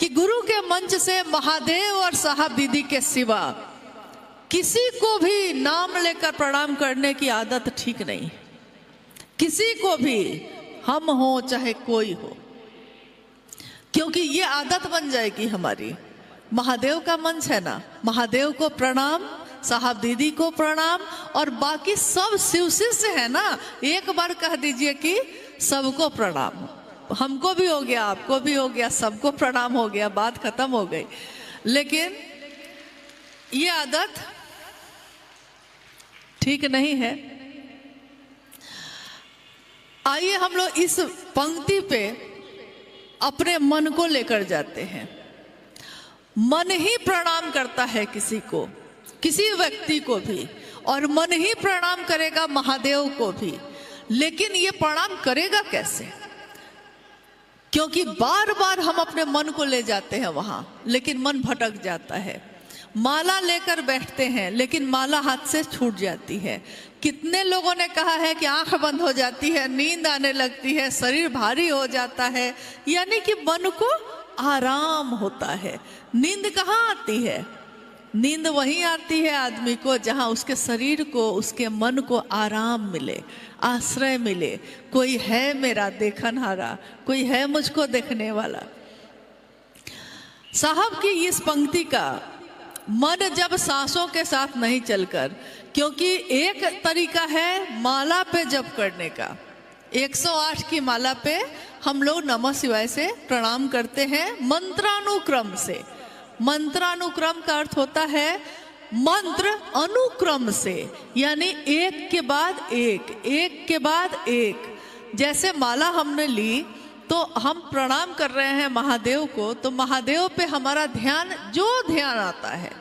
कि गुरु के मंच से महादेव और साहब दीदी के सिवा किसी को भी नाम लेकर प्रणाम करने की आदत ठीक नहीं। किसी को भी, हम हो चाहे कोई हो, क्योंकि ये आदत बन जाएगी हमारी। महादेव का मंच है ना, महादेव को प्रणाम, साहब दीदी को प्रणाम, और बाकी सब शिव शिष्य है ना, एक बार कह दीजिए कि सबको प्रणाम। हमको भी हो गया, आपको भी हो गया, सबको प्रणाम हो गया, बात खत्म हो गई। लेकिन ये आदत ठीक नहीं है। आइए हम लोग इस पंक्ति पे अपने मन को लेकर जाते हैं। मन ही प्रणाम करता है किसी को, किसी व्यक्ति को भी, और मन ही प्रणाम करेगा महादेव को भी। लेकिन ये प्रणाम करेगा कैसे? क्योंकि बार बार हम अपने मन को ले जाते हैं वहां, लेकिन मन भटक जाता है। माला लेकर बैठते हैं, लेकिन माला हाथ से छूट जाती है। कितने लोगों ने कहा है कि आंख बंद हो जाती है, नींद आने लगती है, शरीर भारी हो जाता है, यानी कि मन को आराम होता है। नींद कहाँ आती है? नींद वहीं आती है आदमी को जहाँ उसके शरीर को, उसके मन को आराम मिले, आश्रय मिले। कोई है मेरा देखनहारा, कोई है मुझको देखने वाला। साहब की इस पंक्ति का मन जब सांसों के साथ नहीं चलकर, क्योंकि एक तरीका है माला पे जप करने का। 108 की माला पे हम लोग नमः शिवाय से प्रणाम करते हैं मंत्रानुक्रम से। मंत्रानुक्रम का अर्थ होता है मंत्र अनुक्रम से, यानी एक के बाद एक, एक के बाद एक। जैसे माला हमने ली तो हम प्रणाम कर रहे हैं महादेव को, तो महादेव पे हमारा ध्यान, जो ध्यान आता है,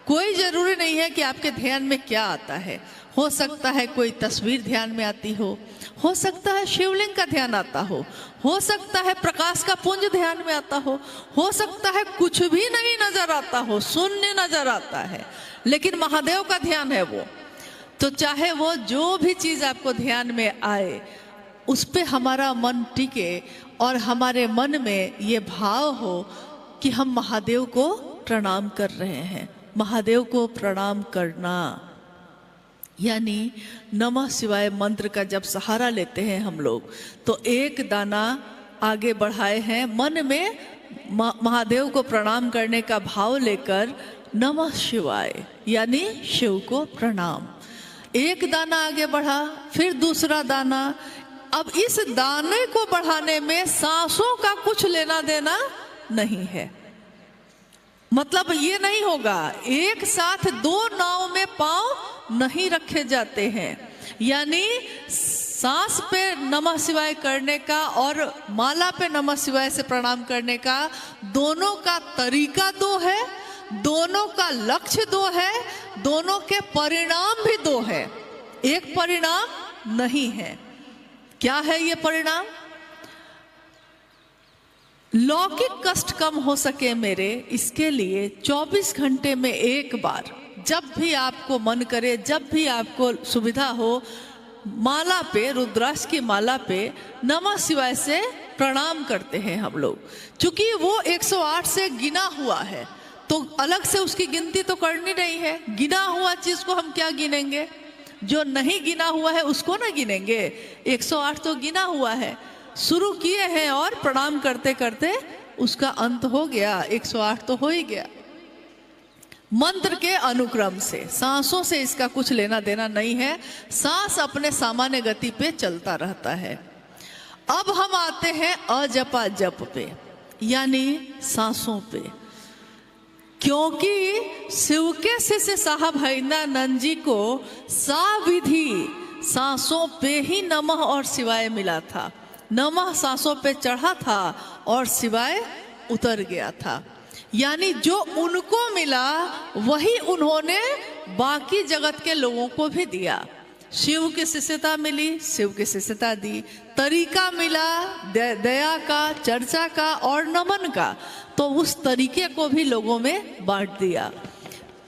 कोई जरूरी नहीं है कि आपके ध्यान में क्या आता है। हो सकता है कोई तस्वीर ध्यान में आती हो सकता है शिवलिंग का ध्यान आता हो सकता है प्रकाश का पुंज ध्यान में आता हो सकता है कुछ भी नहीं नजर आता हो, शून्य नजर आता है, लेकिन महादेव का ध्यान है वो। तो चाहे वो जो भी चीज आपको ध्यान में आए, उस पे हमारा मन टिके और हमारे मन में ये भाव हो कि हम महादेव को प्रणाम कर रहे हैं। महादेव को प्रणाम करना यानी नमः शिवाय मंत्र का जब सहारा लेते हैं हम लोग, तो एक दाना आगे बढ़ाए हैं मन में, महादेव को प्रणाम करने का भाव लेकर नमः शिवाय यानी शिव को प्रणाम। एक दाना आगे बढ़ा, फिर दूसरा दाना। अब इस दाने को बढ़ाने में सांसों का कुछ लेना देना नहीं है। मतलब ये नहीं होगा, एक साथ दो नाव में पांव नहीं रखे जाते हैं। यानी सांस पे नमः शिवाय करने का और माला पे नमः शिवाय से प्रणाम करने का, दोनों का तरीका दो है, दोनों का लक्ष्य दो है, दोनों के परिणाम भी दो है, एक परिणाम नहीं है। क्या है ये परिणाम? लौकिक कष्ट कम हो सके मेरे, इसके लिए 24 घंटे में एक बार, जब भी आपको मन करे, जब भी आपको सुविधा हो, माला पे, रुद्राक्ष की माला पे नमः शिवाय से प्रणाम करते हैं हम लोग। चूंकि वो 108 से गिना हुआ है, तो अलग से उसकी गिनती तो करनी नहीं है। गिना हुआ चीज को हम क्या गिनेंगे? जो नहीं गिना हुआ है उसको ना गिनेंगे। 108 तो गिना हुआ है, शुरू किए हैं और प्रणाम करते करते उसका अंत हो गया, 108 तो हो ही गया। मंत्र के अनुक्रम से, सांसों से इसका कुछ लेना देना नहीं है। सांस अपने सामान्य गति पे चलता रहता है। अब हम आते हैं अजपा जप पे, यानी सांसों पे। क्योंकि शिव के शिष्य साहब हरिंद्रानंद जी को साविधि सांसों पे ही नमः और शिवाय मिला था। नमः सांसों पे चढ़ा था और शिवाय उतर गया था। यानी जो उनको मिला वही उन्होंने बाकी जगत के लोगों को भी दिया। शिव की शिष्यता मिली, शिव की शिष्यता दी। तरीका मिला दया का, चर्चा का और नमन का, तो उस तरीके को भी लोगों में बांट दिया।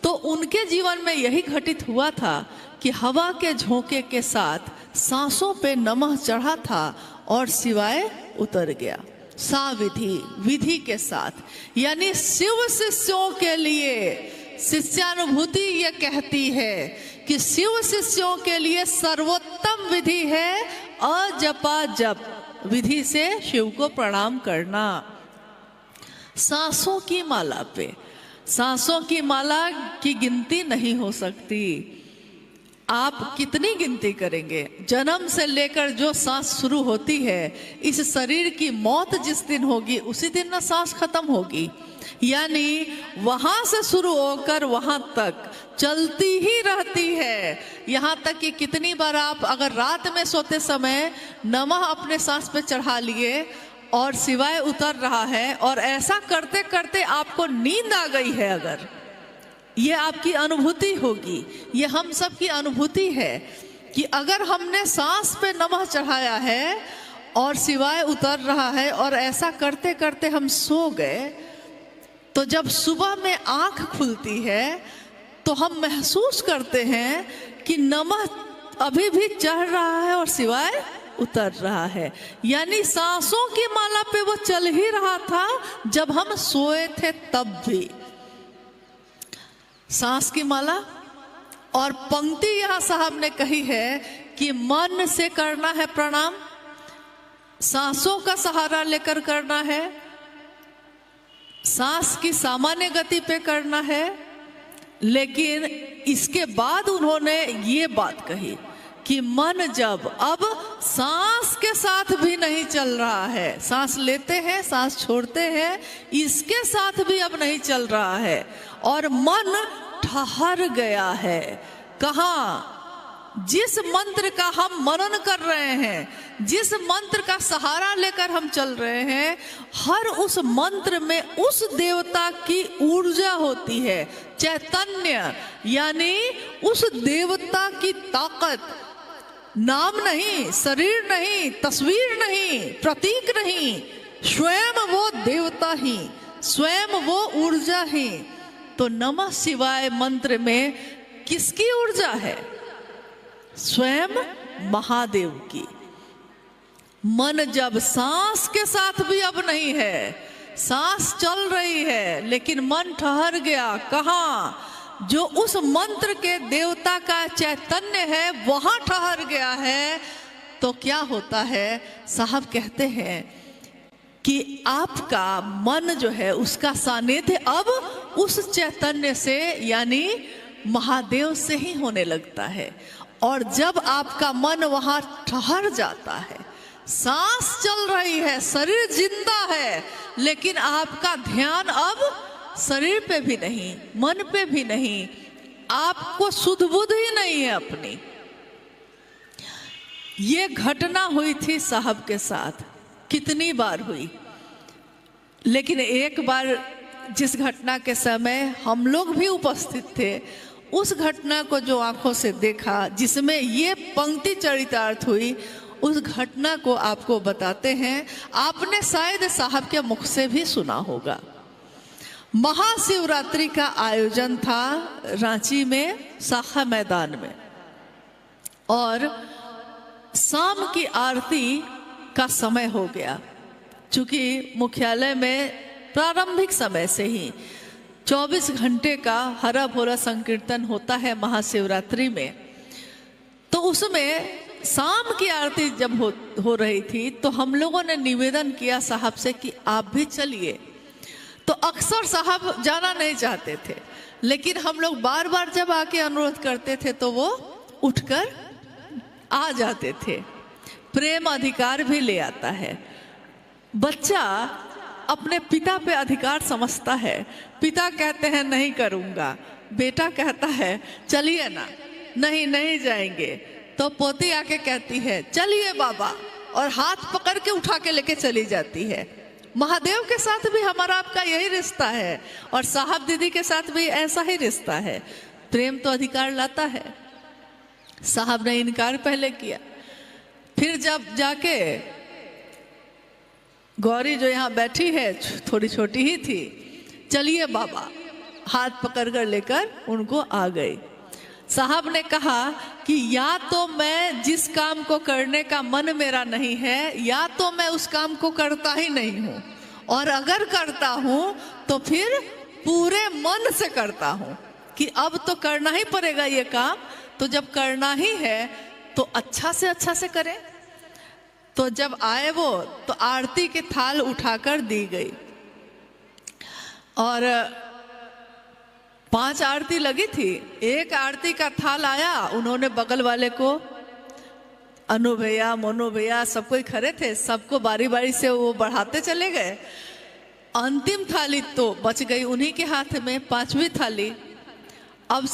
तो उनके जीवन में यही घटित हुआ था कि हवा के झोंके के साथ सांसों पे नमः चढ़ा था और शिवाय उतर गया। साविधि, विधि के साथ, यानी शिव शिष्यों के लिए शिष्यानुभूति ये कहती है कि शिव शिष्यों के लिए सर्वोत्तम विधि है अजपा जप, विधि से शिव को प्रणाम करना। सांसों की माला पे, सांसों की माला की गिनती नहीं हो सकती। आप कितनी गिनती करेंगे? जन्म से लेकर जो सांस शुरू होती है, इस शरीर की मौत जिस दिन होगी उसी दिन ना सांस खत्म होगी। यानी वहां से शुरू होकर वहां तक चलती ही रहती है। यहाँ तक कि कितनी बार आप अगर रात में सोते समय नमः अपने सांस पे चढ़ा लिए और शिवाय उतर रहा है, और ऐसा करते करते आपको नींद आ गई है, अगर ये आपकी अनुभूति होगी, ये हम सब की अनुभूति है कि अगर हमने सांस पे नमः चढ़ाया है और शिवाय उतर रहा है और ऐसा करते करते हम सो गए, तो जब सुबह में आंख खुलती है तो हम महसूस करते हैं कि नमः अभी भी चढ़ रहा है और शिवाय उतर रहा है। यानी सांसों की माला पे वो चल ही रहा था जब हम सोए थे तब भी। सांस की माला। और पंक्ति यहां साहब ने कही है कि मन से करना है प्रणाम, सांसों का सहारा लेकर करना है, सांस की सामान्य गति पे करना है। लेकिन इसके बाद उन्होंने ये बात कही कि मन जब अब सांस के साथ भी नहीं चल रहा है, सांस लेते हैं सांस छोड़ते हैं, इसके साथ भी अब नहीं चल रहा है और मन ठहर गया है। कहाँ? जिस मंत्र का हम मनन कर रहे हैं, जिस मंत्र का सहारा लेकर हम चल रहे हैं, हर उस मंत्र में उस देवता की ऊर्जा होती है, चैतन्य, यानी उस देवता की ताकत। नाम नहीं, शरीर नहीं, तस्वीर नहीं, प्रतीक नहीं, स्वयं वो देवता ही, स्वयं वो ऊर्जा ही। तो नमः शिवाय मंत्र में किसकी ऊर्जा है? स्वयं महादेव की। मन जब सांस के साथ भी अब नहीं है, सांस चल रही है लेकिन मन ठहर गया, कहाँ? जो उस मंत्र के देवता का चैतन्य है वहां ठहर गया है, तो क्या होता है? साहब कहते हैं कि आपका मन जो है उसका सानिध्य अब उस चैतन्य से, यानी महादेव से ही होने लगता है। और जब आपका मन वहां ठहर जाता है, सांस चल रही है, शरीर जिंदा है, लेकिन आपका ध्यान अब शरीर पे भी नहीं, मन पे भी नहीं, आपको सुध बुध ही नहीं है अपनी। ये घटना हुई थी साहब के साथ, कितनी बार हुई, लेकिन एक बार जिस घटना के समय हम लोग भी उपस्थित थे, उस घटना को जो आंखों से देखा, जिसमें ये पंक्ति चरितार्थ हुई, उस घटना को आपको बताते हैं। आपने शायद साहब के मुख से भी सुना होगा। महाशिवरात्रि का आयोजन था रांची में शाखा मैदान में, और शाम की आरती का समय हो गया। चूंकि मुख्यालय में प्रारंभिक समय से ही 24 घंटे का हरा भोरा संकीर्तन होता है महाशिवरात्रि में, तो उसमें शाम की आरती जब हो रही थी तो हम लोगों ने निवेदन किया साहब से कि आप भी चलिए। तो अक्सर साहब जाना नहीं चाहते थे, लेकिन हम लोग बार बार जब आके अनुरोध करते थे तो वो उठकर आ जाते थे। प्रेम अधिकार भी ले आता है। बच्चा अपने पिता पे अधिकार समझता है। पिता कहते हैं नहीं करूँगा, बेटा कहता है चलिए ना, नहीं नहीं जाएंगे, तो पोती आके कहती है चलिए बाबा, और हाथ पकड़ के उठा के लेके चली जाती है। महादेव के साथ भी हमारा आपका यही रिश्ता है, और साहब दीदी के साथ भी ऐसा ही रिश्ता है। प्रेम तो अधिकार लाता है। साहब ने इनकार पहले किया, फिर जब जाके गौरी जो यहाँ बैठी है थोड़ी छोटी ही थी, चलिए बाबा, हाथ पकड़ कर लेकर उनको आ गई। साहब ने कहा कि या तो मैं जिस काम को करने का मन मेरा नहीं है, या तो मैं उस काम को करता ही नहीं हूँ, और अगर करता हूँ तो फिर पूरे मन से करता हूँ कि अब तो करना ही पड़ेगा ये काम, तो जब करना ही है तो अच्छा से करें। तो जब आए वो, तो आरती के थाल उठाकर दी गई, और 5 आरती लगी थी। एक आरती का थाल आया, उन्होंने बगल वाले को, अनु भैया, मोनू भैया, सब कोई खड़े थे, सबको बारी बारी से वो बढ़ाते चले गए। अंतिम थाली तो बच गई उन्हीं के हाथ में, 5वीं थाली। अब